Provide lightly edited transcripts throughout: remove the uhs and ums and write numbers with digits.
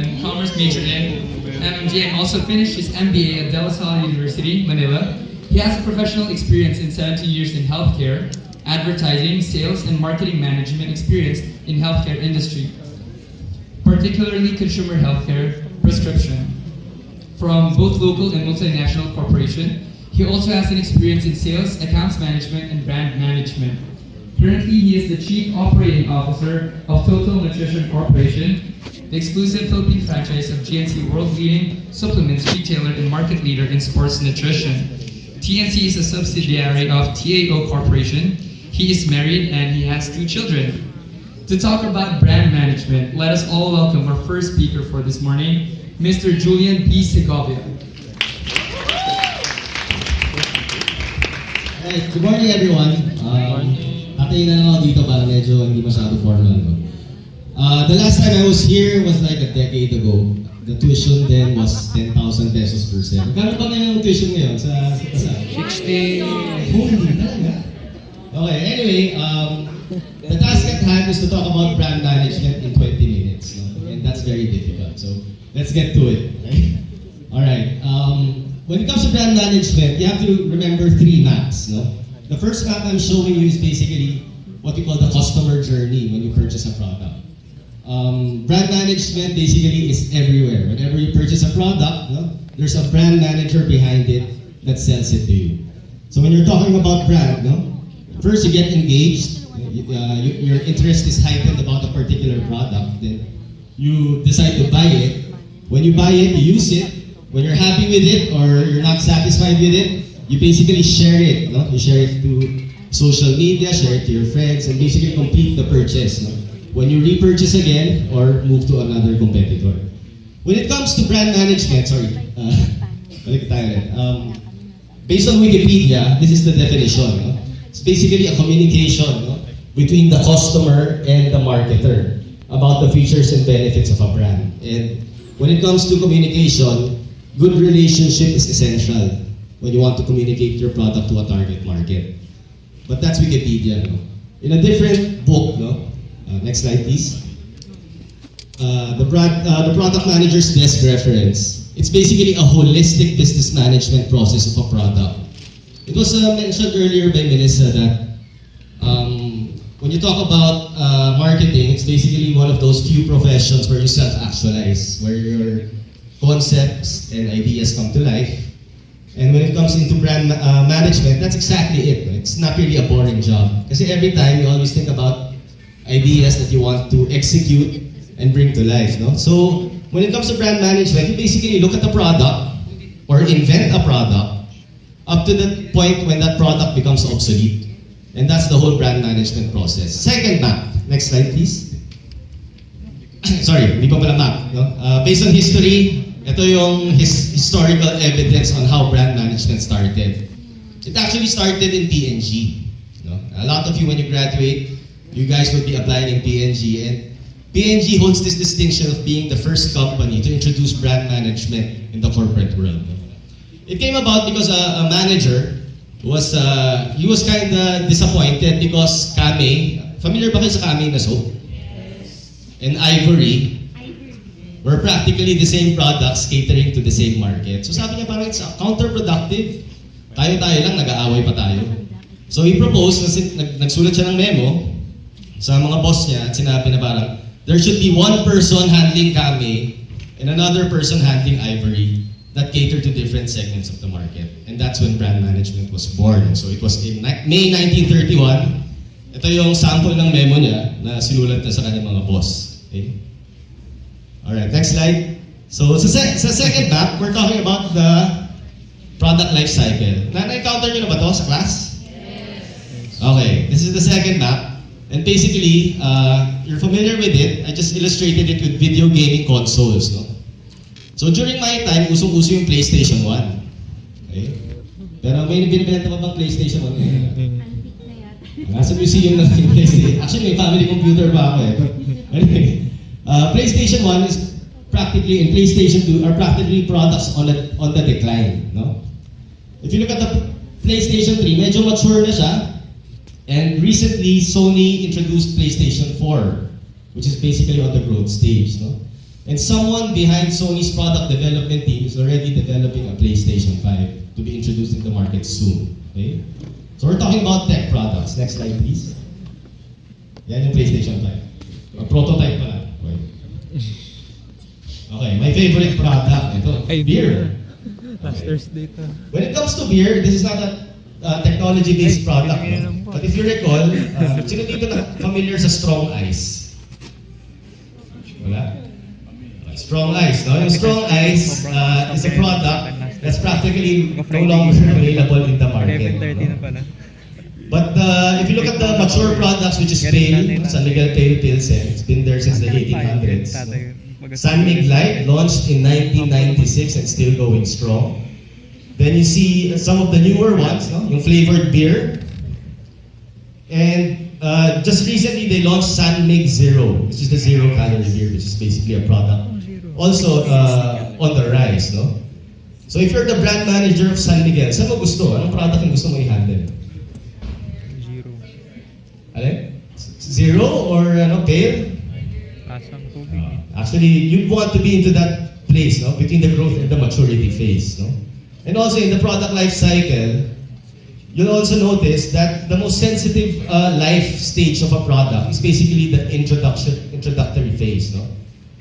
and commerce major in MMG and also finished his MBA at De La Salle University, Manila. He has a professional experience in 17 years in healthcare, advertising, sales, and marketing management experience in healthcare industry, particularly consumer healthcare prescription, from both local and multinational corporation. He also has an experience in sales, accounts management, and brand management. Currently, he is the Chief Operating Officer of Total Nutrition Corporation, the exclusive Philippine franchise of GNC world-leading supplements retailer and market leader in sports nutrition. TNC is a subsidiary of TAO Corporation. He is married and he has 2 children. To talk about brand management, let us all welcome our first speaker for this morning, Mr. Julian P. Segovia. Alright, good morning everyone. Patayin na lang ako dito para medyo hindi masyado formal. No? The last time I was here was like a decade ago. The tuition then was 10,000 pesos per sem. Magkano ba ngayon yung tuition ngayon sa PASA? 60. Oh, hindi talaga. Okay, anyway, the task at hand is to talk about brand management in 20 minutes. No? And that's very difficult. So, let's get to it. Right? Alright, when it comes to brand management, you have to remember 3 maps. No? The first map I'm showing you is basically what we call the customer journey when you purchase a product. Brand management basically is everywhere. Whenever you purchase a product, no, there's a brand manager behind it that sells it to you. So when you're talking about brand, no, first you get engaged, your interest is heightened about a particular product, then you decide to buy it. When you buy it, you use it. When you're happy with it or you're not satisfied with it, you basically share it. No? You share it to social media, share it to your friends, and basically complete the purchase. No? When you repurchase again or move to another competitor. When it comes to brand management, based on Wikipedia, this is the definition. No? It's basically a communication, no, between the customer and the marketer about the features and benefits of a brand. And when it comes to communication, good relationship is essential when you want to communicate your product to a target market. But that's Wikipedia. No? In a different book, no? Next slide, please. The product manager's desk reference. It's basically a holistic business management process of a product. It was mentioned earlier by Melissa that when you talk about marketing, it's basically one of those few professions where you self-actualize, where your concepts and ideas come to life. And when it comes into brand management, that's exactly it. It's not really a boring job. Because every time you always think about ideas that you want to execute and bring to life. No? So when it comes to brand management, you basically look at the product or invent a product up to the point when that product becomes obsolete. And that's the whole brand management process. Second map. Next slide, please. Sorry, hindi pa pala map. No? Based on history, ito yung historical evidence on how brand management started. It actually started in P&G. No? A lot of you, when you graduate, you guys will be applying in P&G, and P&G holds this distinction of being the first company to introduce brand management in the corporate world. It came about because a manager was kind of disappointed because Camay, familiar ba kayo sa Camay na soap? And Ivory were practically the same products catering to the same market. So sabi niya parang it's counterproductive. Tayo-tayo lang, nag-aaway pa tayo. So he proposed, nagsulat siya ng memo sa mga boss niya at sinabi na parang there should be one person handling Camay and another person handling Ivory that cater to different segments of the market. And that's when brand management was born. So it was in May 1931. Ito yung sample ng memo niya na sinulat na sa kanyang mga boss. Okay? Alright, next slide. So sa second map, we're talking about the product life cycle. Na-encounter nyo na ba ito sa class? Yes. Okay, this is the second map. And basically, you're familiar with it. I just illustrated it with video gaming consoles. No? So during my time, usong-uso yung PlayStation 1. Okay? Pero may binibenta pa bang PlayStation 1? Nasa museum na yung PlayStation. Actually, may family computer pa ako eh. But anyway, PlayStation 1 is practically, and PlayStation 2 are practically products on the decline. No? If you look at the PlayStation 3, medyo mature na siya. And recently, Sony introduced PlayStation 4, which is basically on the growth stage. No? And someone behind Sony's product development team is already developing a PlayStation 5 to be introduced in the market soon. Okay? So we're talking about tech products. Next slide, please. Yan yung PlayStation 5. A prototype pa lang. Okay. Okay, my favorite product, ito, beer. Last Thursday to. When it comes to beer, this is not a technology-based product. No? But if you recall, sino dito na familiar sa Strong Ice? Wala? Strong Ice, no? Yung Strong Ice is a product that's practically no longer available in the market. 11:30 na pala. But if you look at the mature products, which is Pale, San Miguel Pale Pilsen, it's been there since the 1800s. No? San Mig Light launched in 1996 and still going strong. Then you see some of the newer ones, no? Yung flavored beer. And just recently they launched San Mig Zero, which is the zero-calorie beer, which is basically a product also on the rise, no? So if you're the brand manager of San Miguel, saan mo gusto? Anong product yung gusto mo i-handle? Zero. Alin? Zero or Pale? Asang tubig. Actually, you'd want to be into that place, no? Between the growth and the maturity phase, no? And also in the product life cycle, you'll also notice that the most sensitive life stage of a product is basically the introductory phase, no?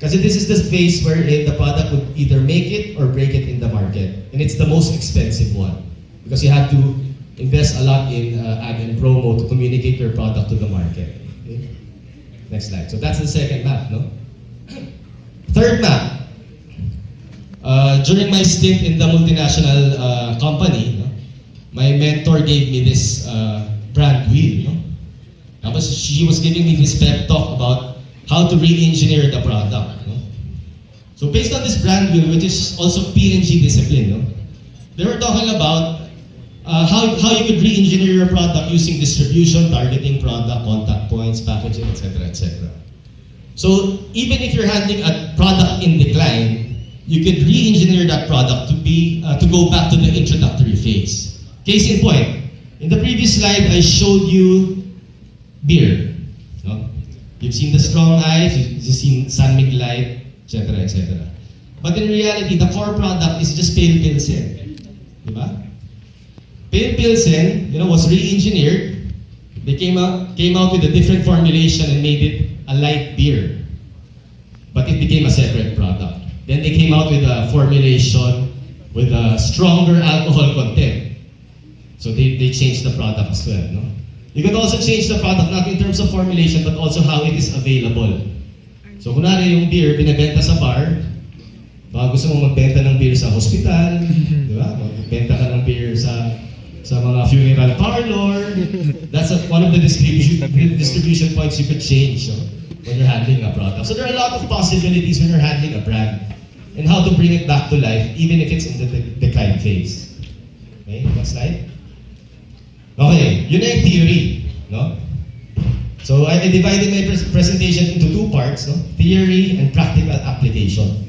Kasi this is the phase where the product would either make it or break it in the market. And it's the most expensive one. Because you have to invest a lot in ad and promo to communicate your product to the market. Okay? Next slide. So that's the second map, no? Third map. During my stint in the multinational company, no, my mentor gave me this brand wheel. No? Tapos she was giving me this pep talk about how to re-engineer the product. No? So based on this brand wheel, which is also P&G discipline, no? They were talking about how you could re-engineer your product using distribution, targeting product, contact points, packaging, etc., etc. So even if you're handling a product in decline, you could re-engineer that product to go back to the introductory phase. Case in point, in the previous slide, I showed you beer. No? You've seen the Strong Ice, you've seen San Mig Light, etc., etc. But in reality, the core product is just Pale Pilsen. Diba? Pale Pilsen, was re-engineered. They came out with a different formulation and made it a light beer. But it became a separate product. Then they came out with a formulation with a stronger alcohol content. So they changed the product as well. No? You can also change the product not in terms of formulation but also how it is available. So kunwari yung beer binibenta sa bar, baka gusto mo magbenta ng beer sa hospital, di ba? Magbenta ka ng beer sa mga funeral parlor. That's one of the distribution points you could change when you're handling a product. So there are a lot of possibilities when you're handling a brand and how to bring it back to life even if it's in the decline phase. Okay, next slide. Okay, yun na yung theory, no? So I divided my presentation into two parts, no? Theory and practical application.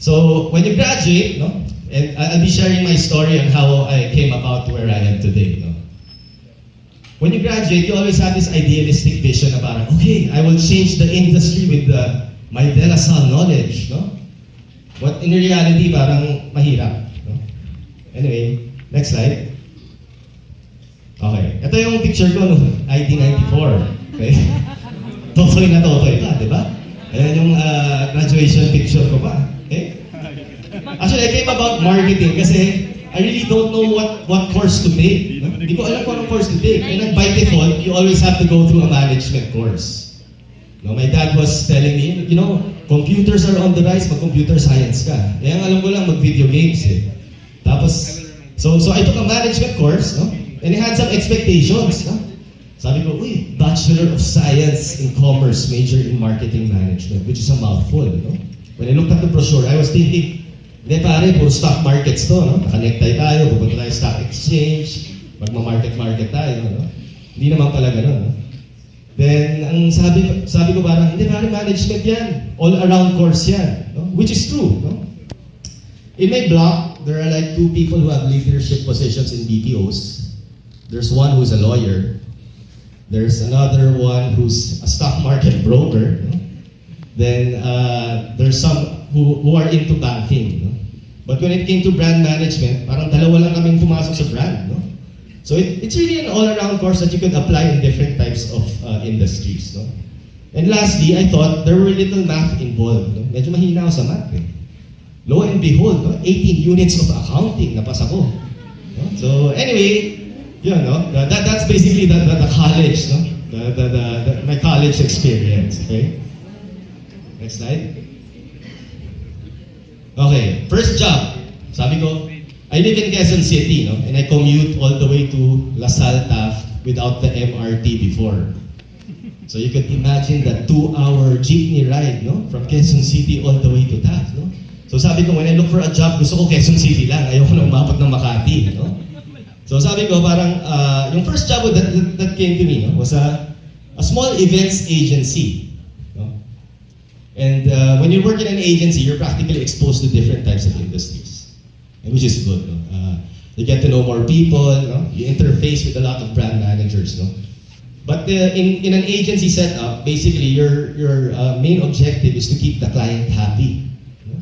So when you graduate, no? And I'll be sharing my story on how I came about to where I am today, no? When you graduate, you always have this idealistic vision about, okay, I will change the industry with my De La Salle knowledge, no? But in reality, parang mahirap, no? Anyway, next slide. Okay, ito yung picture ko noong ID94. Okay? Totoy na totoy pa, di ba? Ayan yung graduation picture ko pa. Okay? Actually, I came about marketing kasi I really don't know what course to take. No? Hindi ko alam kung anong course to take. And by default, you always have to go through a management course. No, my dad was telling me, computers are on the rise, mag-computer science ka. Kaya alam ko lang mag-video games eh. Tapos, so I took a management course, no? And it had some expectations. No? Sabi ko, Bachelor of Science in Commerce, major in Marketing Management, which is a mouthful. No? When I looked at the brochure, I was thinking, hindi pare, puro stock markets to. No? Naka-necktie tayo, pupunta tayo stock exchange, magma-market tayo. No? Hindi naman pala ganun. No? Then, ang sabi ko parang, hindi pare, management yan. All-around course yan. No? Which is true. No? In my block, there are like two people who have leadership positions in BPOs. There's one who's a lawyer. There's another one who's a stock market broker. Then there's some who are into banking. No? But when it came to brand management, parang dalawa lang kaming pumasok sa brand. No? So it's really an all-around course that you could apply in different types of industries. No? And lastly, I thought there were little math involved. No? Medyo mahina ako sa math. Eh. Lo and behold, no? 18 units of accounting napasa ko. No? So anyway, yun, no? That's basically the college, no? My college experience. Okay. Next slide. Okay, first job. Sabi ko, I live in Quezon City, no? And I commute all the way to LaSalle Taft without the MRT before. So you could imagine that 2-hour jeepney ride, no? From Quezon City all the way to Taft, no? So sabi ko, when I look for a job, gusto ko Quezon City lang. Ayoko na umabot ng Makati, no? So sabi ko, parang, yung first job that came to me, no? Was a small events agency. And when you work in an agency, you're practically exposed to different types of industries, which is good. No? You get to know more people. No? You interface with a lot of brand managers. No? But in an agency setup, basically your main objective is to keep the client happy. No?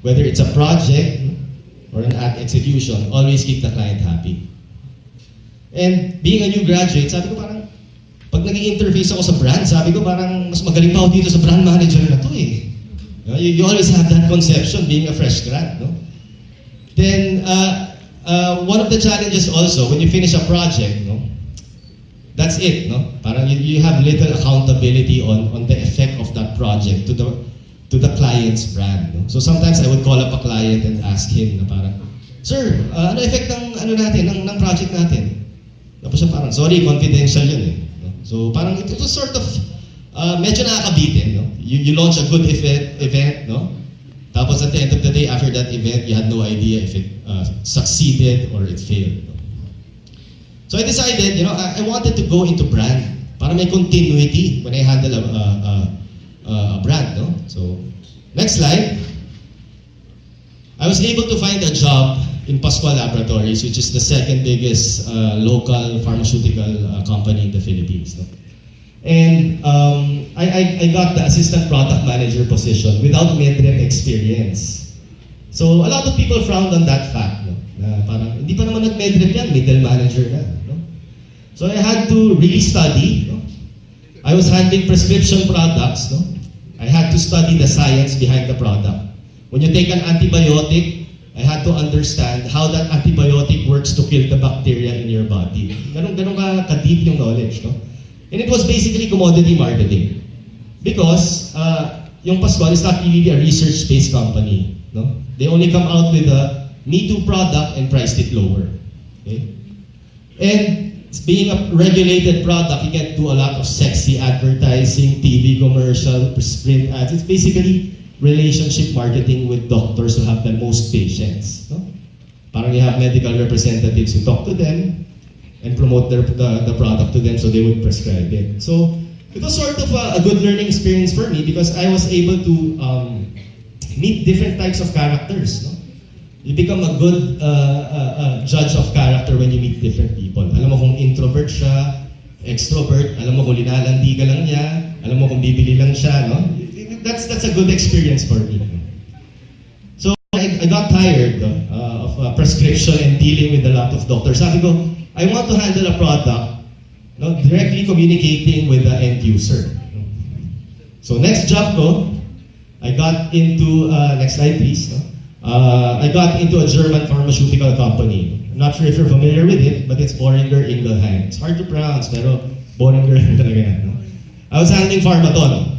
Whether it's a project or an ad execution, always keep the client happy. And being a new graduate, sabi ko parang, pag naging interface ako sa brand, sabi ko parang mas magaling pa ako dito sa brand manager na to eh. You always have that conception being a fresh grad, no? Then, one of the challenges also, when you finish a project, no? That's it, no? Parang you have little accountability on the effect of that project to the client's brand, no? So sometimes I would call up a client and ask him na parang, Sir, ano effect ng ng project natin? Tapos siya parang, sorry, confidential yun eh. So parang it was sort of medyo nakakabitin, no? You launch a good event, no? Tapos at the end of the day, after that event, you had no idea if it succeeded or it failed. No? So I decided, I wanted to go into brand para may continuity when I handle a brand, no? So next slide. I was able to find a job in Pascual Laboratories, which is the second biggest local pharmaceutical company in the Philippines. No? And I got the assistant product manager position without MedRep experience. So a lot of people frowned on that fact. No? Na parang, hindi pa naman nag-MedRep yan, middle manager na. No? So I had to really study. No? I was handling prescription products. No? I had to study the science behind the product. When you take an antibiotic, I had to understand how that antibiotic works to kill the bacteria in your body. Ganun ka-deep yung knowledge, no? And it was basically commodity marketing. Because yung Pascual is not really a research-based company, no? They only come out with a me-too product and priced it lower. Okay? And being a regulated product, you can do a lot of sexy advertising, TV commercial, print ads. It's basically relationship marketing with doctors who have the most patients. No? Parang you have medical representatives who talk to them and promote the product to them so they would prescribe it. So it was sort of a good learning experience for me because I was able to meet different types of characters. No? You become a good judge of character when you meet different people. Alam mo kung introvert siya, extrovert, alam mo kung linalandi ka lang niya, alam mo kung bibili lang siya, no? That's a good experience for me. So I got tired of prescription and dealing with a lot of doctors. Sabi ko, I want to handle a product, no, directly communicating with the end user. So next job ko, I got into next slide please. No? I got into a German pharmaceutical company. I'm not sure if you're familiar with it, but it's Boehringer Ingelheim. It's hard to pronounce, pero Boehringer talaga yan. No? I was handling Pharmaton.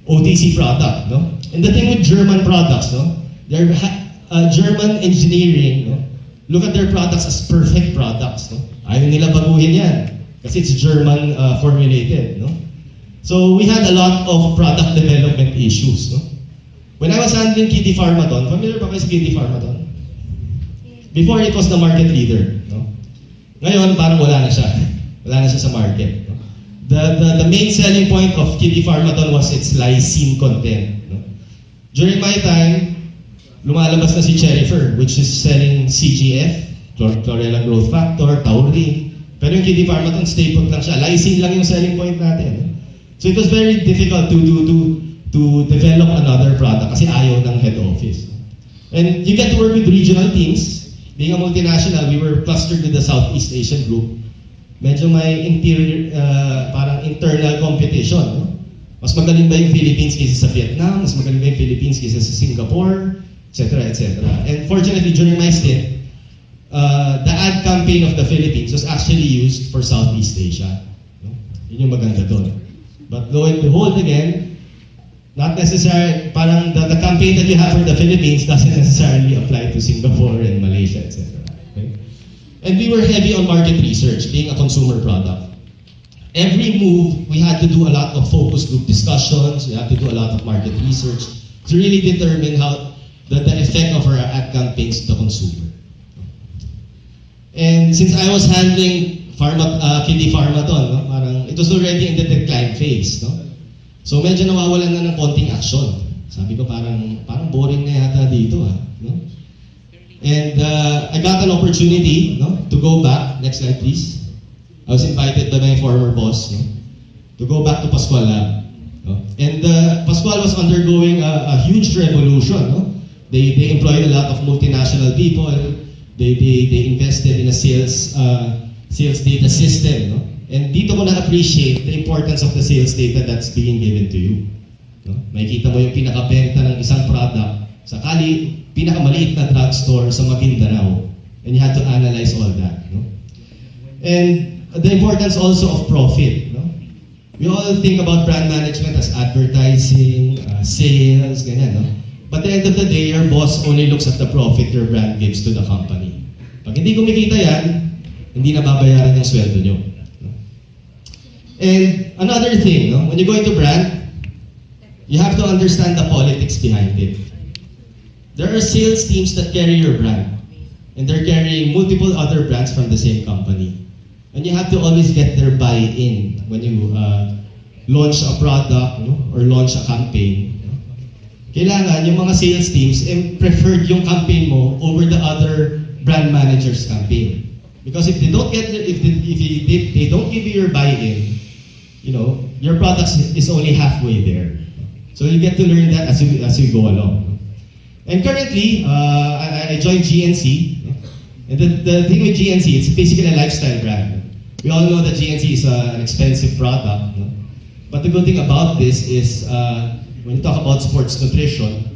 OTC product, no? And the thing with German products, no? They're German engineering, no? Look at their products as perfect products, no? Ayaw nila baguhin yan kasi it's German formulated, no? So we had a lot of product development issues, no? When I was handling Kitty Pharmaton, familiar ba kayo sa Kitty Pharmaton? Before it was the market leader, no? Ngayon parang wala na siya sa market. No? The main selling point of Kitty Pharmaton was its lysine content. No? During my time, lumalabas na si Cherifer, which is selling CGF, chlorella growth factor, taurine. Pero yung Kitty Pharmaton, stay put lang siya. Lysine lang yung selling point natin. No? So it was very difficult to to develop another product kasi ayaw ng head office. And you get to work with regional teams. Being a multinational, we were clustered with the Southeast Asian group. Medyo may parang internal competition. No? Mas magaling ba yung Philippines kaysa sa Vietnam? Mas magaling ba yung Philippines kaysa sa Singapore? Etc. etc. And fortunately, during my stint, the ad campaign of the Philippines was actually used for Southeast Asia. No? Yun yung maganda doon. But lo and behold again, not necessarily, parang the campaign that you have for the Philippines doesn't necessarily apply to Singapore and Malaysia, etc. Okay? And we were heavy on market research, being a consumer product. Every move, we had to do a lot of focus group discussions, we had to do a lot of market research to really determine how the effect of our ad campaigns to the consumer. And since I was handling Kiddie Pharmaton, no? Parang it was already in the decline phase. No? So medyo nawawalan na ng konting aksyon. Sabi ko parang boring na yata dito. No? And I got an opportunity, no, to go back. Next slide please. I was invited by my former boss, no, to go back to Pascual Lab. No? And Pascual was undergoing a huge revolution. No? They employed a lot of multinational people. They invested in a sales data system. No? And dito ko na-appreciate the importance of the sales data that's being given to you. No? Makikita mo yung pinakabenta ng isang product sa pinakamaliit na drugstore sa Maguindanao. And you had to analyze all that. No? And the importance also of profit. No? We all think about brand management as advertising, sales, ganyan. No? But at the end of the day, your boss only looks at the profit your brand gives to the company. Pag hindi kumikita yan, hindi nababayaran yung sweldo nyo. And another thing, no? When you go into brand, you have to understand the politics behind it. There are sales teams that carry your brand, and they're carrying multiple other brands from the same company. And you have to always get their buy-in when you launch a product, no? Or launch a campaign. No? Kailangan yung mga sales teams preferred yung campaign mo over the other brand manager's campaign. Because if they don't get if they don't give you your buy-in, you know, your product is only halfway there. So you get to learn that as you go along. And currently, I joined GNC. And the thing with GNC, it's basically a lifestyle brand. We all know that GNC is an expensive product. No? But the good thing about this is, when you talk about sports nutrition,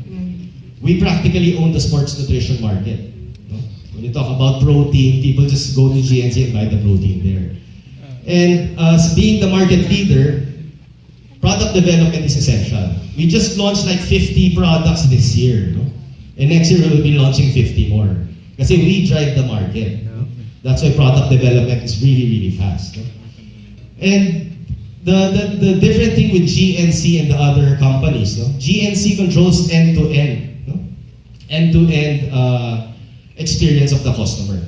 we practically own the sports nutrition market. No? When you talk about protein, people just go to GNC and buy the protein there. And as being the market leader, product development is essential. We just launched like 50 products this year. No? And next year, we will be launching 50 more. Kasi we drive the market. No? That's why product development is really, really fast. No? And the different thing with GNC and the other companies, no? GNC controls end-to-end. No? End-to-end experience of the customer,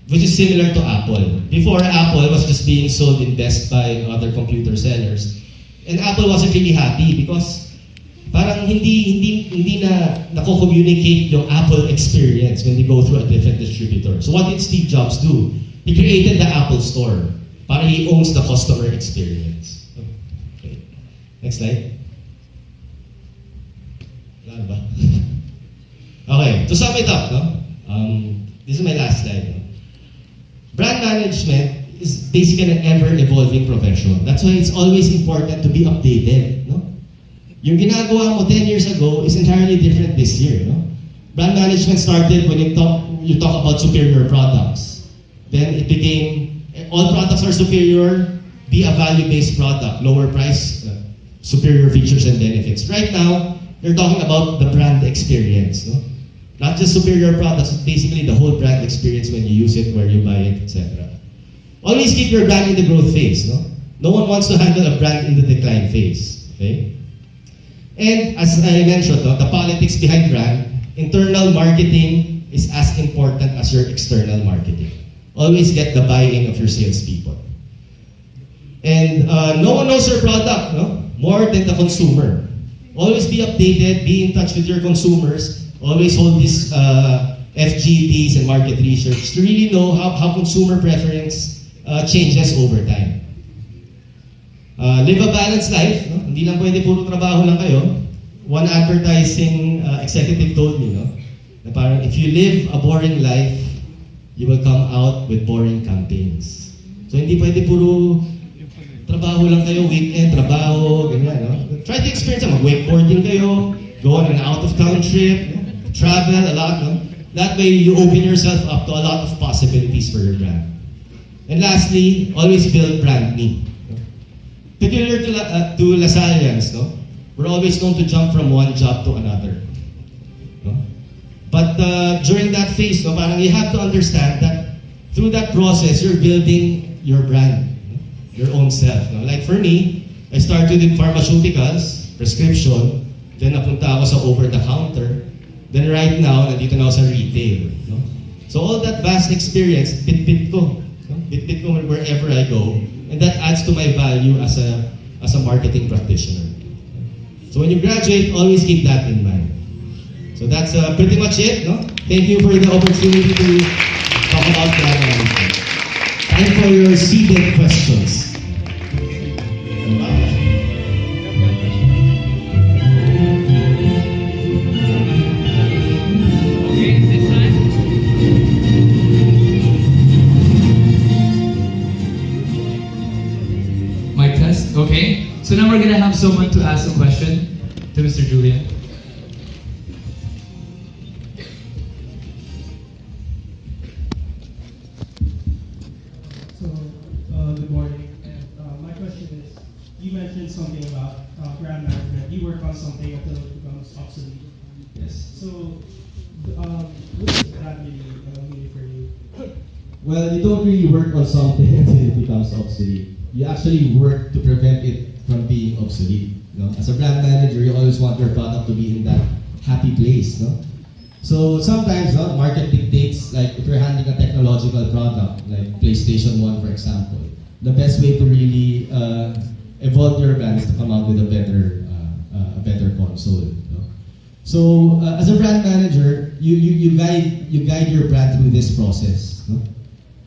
which is similar to Apple. Before, Apple was just being sold in Best Buy and other computer sellers. And Apple wasn't really happy because parang hindi na nako-communicate yung Apple experience when they go through a different distributor. So what did Steve Jobs do? He created the Apple Store para he owns the customer experience. Okay. Next slide. Wala na ba? Okay, to sum it up, no? This is my last slide. No? Brand management is basically an ever-evolving profession. That's why it's always important to be updated. No? Yung ginagawa mo 10 years ago is entirely different this year. No? Brand management started when you talk about superior products. Then it became, all products are superior, be a value-based product, lower price, superior features and benefits. Right now, you're talking about the brand experience. No? Not just superior products, it's basically the whole brand experience when you use it, where you buy it, etc. Always keep your brand in the growth phase. No one wants to handle a brand in the decline phase. Okay? And as I mentioned, the politics behind brand, internal marketing is as important as your external marketing. Always get the buy-in of your salespeople. And no one knows your product, no? More than the consumer. Always be updated, be in touch with your consumers. Always hold these FGDs and market research to really know how consumer preference changes over time. Live a balanced life. No? Hindi lang pwede puro trabaho lang kayo. one advertising executive told me, no, na parang if you live a boring life, you will come out with boring campaigns. So hindi pwede puro trabaho lang kayo, weekend, trabaho, ganyan, no? Try to experience mag-wakeboarding kayo, go on an out-of-town trip, travel a lot, no? That way, you open yourself up to a lot of possibilities for your brand. And lastly, always build brand need. No? Peculiar to Lasalians, no? We're always going to jump from one job to another. No? But during that phase, no, parang you have to understand that through that process, you're building your brand. Your own self. No? Like for me, I started in pharmaceuticals, prescription, then napunta ako sa over-the-counter, then right now, nandito na ako sa retail. No? So all that vast experience, bit-bit ko. No? Bit-bit ko wherever I go, and that adds to my value as a marketing practitioner. So when you graduate, always keep that in mind. So that's pretty much it. No? Thank you for the opportunity to talk about brand management. Time for your seeded questions. Okay, this time. Mic test. Okay. So now we're gonna have someone to ask a question to Mr. Julian. So, good morning. And my question is, you mentioned something about brand management. You work on something until it becomes obsolete. Yes. So, what does that mean for you? Well, you don't really work on something until it becomes obsolete. You actually work to prevent it from being obsolete. You know? As a brand manager, you always want your product to be in that happy place. No? So sometimes, no, market dictates, like if you're handling a technological product, like PlayStation 1 for example, the best way to really evolve your brand is to come out with a better console. No? So as a brand manager, you guide your brand through this process. No?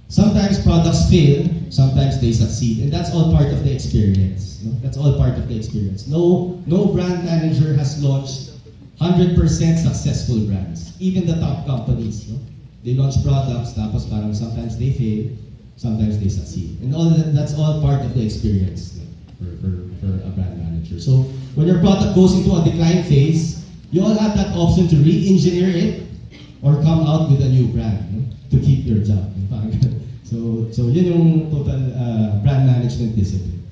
Sometimes products fail, sometimes they succeed, and that's all part of the experience. No? That's all part of the experience. No brand manager has launched 100% successful brands. Even the top companies, no? They launch products, tapos parang sometimes they fail, sometimes they succeed. And all that's all part of the experience, no? for a brand manager. So when your product goes into a decline phase, you all have that option to re-engineer it or come out with a new brand, no? To keep your job. So yun yung total brand management discipline.